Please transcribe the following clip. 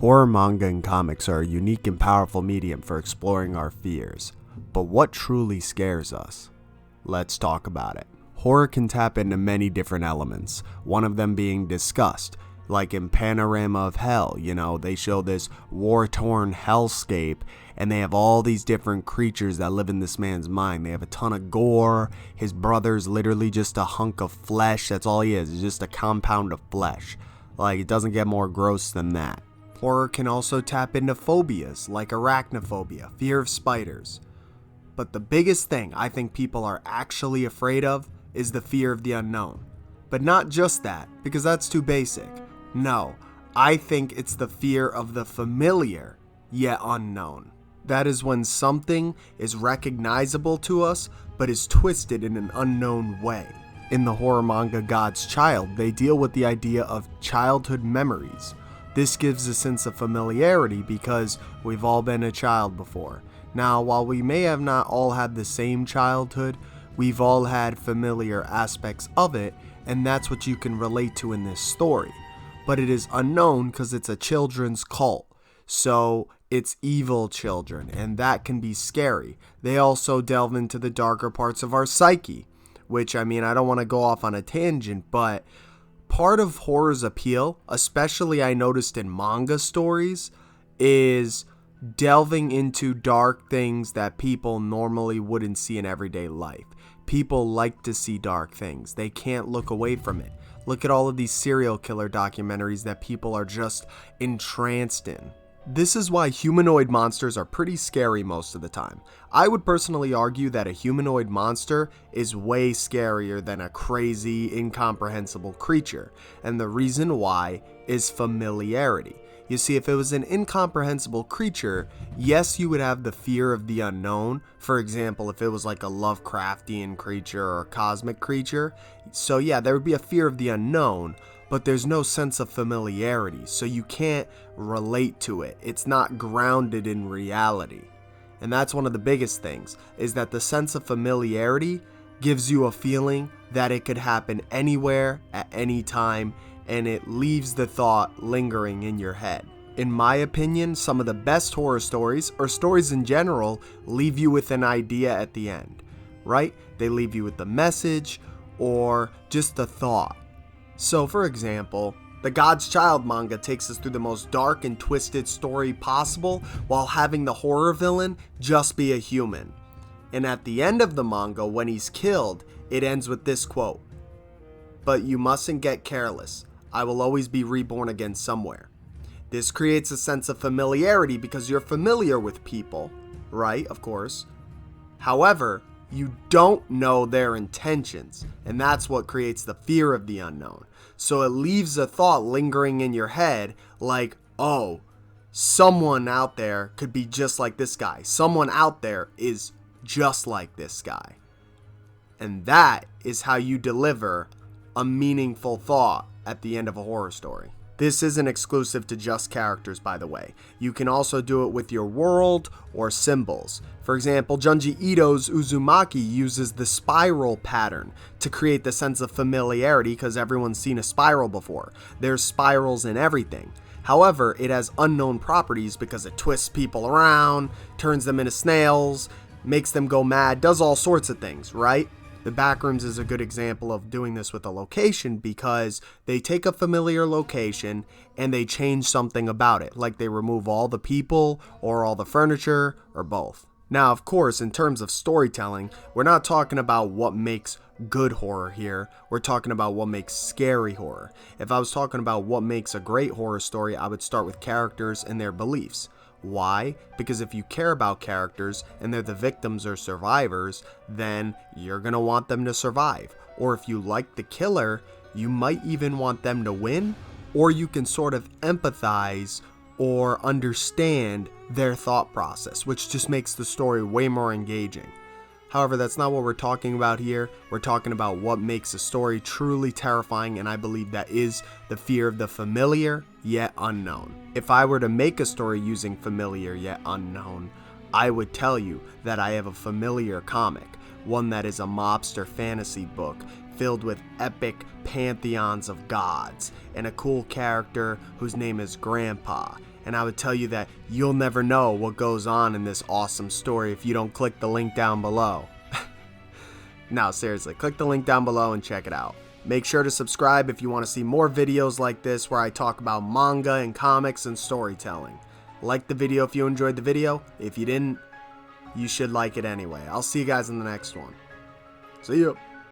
Horror manga and comics are a unique and powerful medium for exploring our fears. But what truly scares us? Let's talk about it. Horror can tap into many different elements, one of them being disgust. Like in Panorama of Hell, they show this war-torn hellscape, and they have all these different creatures that live in this man's mind. They have a ton of gore. His brother's literally just a hunk of flesh. That's all he is. He's just a compound of flesh. Like, it doesn't get more gross than that. Horror can also tap into phobias, like arachnophobia, fear of spiders. But the biggest thing I think people are actually afraid of is the fear of the unknown. But not just that, because that's too basic. No, I think it's the fear of the familiar, yet unknown. That is when something is recognizable to us, but is twisted in an unknown way. In the horror manga God's Child, they deal with the idea of childhood memories. This gives a sense of familiarity because we've all been a child before. Now, while we may have not all had the same childhood, we've all had familiar aspects of it, and that's what you can relate to in this story. But it is unknown because it's a children's cult, so it's evil children, and that can be scary. They also delve into the darker parts of our psyche, which, I don't want to go off on a tangent, but part of horror's appeal, especially I noticed in manga stories, is delving into dark things that people normally wouldn't see in everyday life. People like to see dark things. They can't look away from it. Look at all of these serial killer documentaries that people are just entranced in. This is why humanoid monsters are pretty scary most of the time. I would personally argue that a humanoid monster is way scarier than a crazy, incomprehensible creature, and the reason why is familiarity. You see, if it was an incomprehensible creature, yes, you would have the fear of the unknown. For example, if it was like a Lovecraftian creature or a cosmic creature, so yeah, there would be a fear of the unknown, but there's no sense of familiarity, so you can't relate to it. It's not grounded in reality. And that's one of the biggest things, is that the sense of familiarity gives you a feeling that it could happen anywhere, at any time, and it leaves the thought lingering in your head. In my opinion, some of the best horror stories, or stories in general, leave you with an idea at the end, right? They leave you with the message, or just the thought. So, for example, the God's Child manga takes us through the most dark and twisted story possible while having the horror villain just be a human. And at the end of the manga, when he's killed, it ends with this quote, "But you mustn't get careless. I will always be reborn again somewhere." This creates a sense of familiarity because you're familiar with people, right? Of course. However, you don't know their intentions, and that's what creates the fear of the unknown. So it leaves a thought lingering in your head like, oh, someone out there could be just like this guy. Someone out there is just like this guy. And that is how you deliver a meaningful thought at the end of a horror story. This isn't exclusive to just characters, by the way. You can also do it with your world or symbols. For example, Junji Ito's Uzumaki uses the spiral pattern to create the sense of familiarity because everyone's seen a spiral before. There's spirals in everything. However, it has unknown properties because it twists people around, turns them into snails, makes them go mad, does all sorts of things, right? The Backrooms is a good example of doing this with a location because they take a familiar location and they change something about it, like they remove all the people or all the furniture or both. Now, of course, in terms of storytelling, we're not talking about what makes good horror here. We're talking about what makes scary horror. If I was talking about what makes a great horror story, I would start with characters and their beliefs. Why? Because if you care about characters and they're the victims or survivors, then you're going to want them to survive. Or if you like the killer, you might even want them to win, or you can sort of empathize or understand their thought process, which just makes the story way more engaging. However, that's not what we're talking about here. We're talking about what makes a story truly terrifying, and I believe that is the fear of the familiar yet unknown. If I were to make a story using familiar yet unknown, I would tell you that I have a familiar comic, one that is a mobster fantasy book filled with epic pantheons of gods, and a cool character whose name is Grandpa, and I would tell you that you'll never know what goes on in this awesome story if you don't click the link down below. No, seriously, click the link down below and check it out. Make sure to subscribe if you want to see more videos like this where I talk about manga and comics and storytelling. Like the video if you enjoyed the video. If you didn't, you should like it anyway. I'll see you guys in the next one. See ya.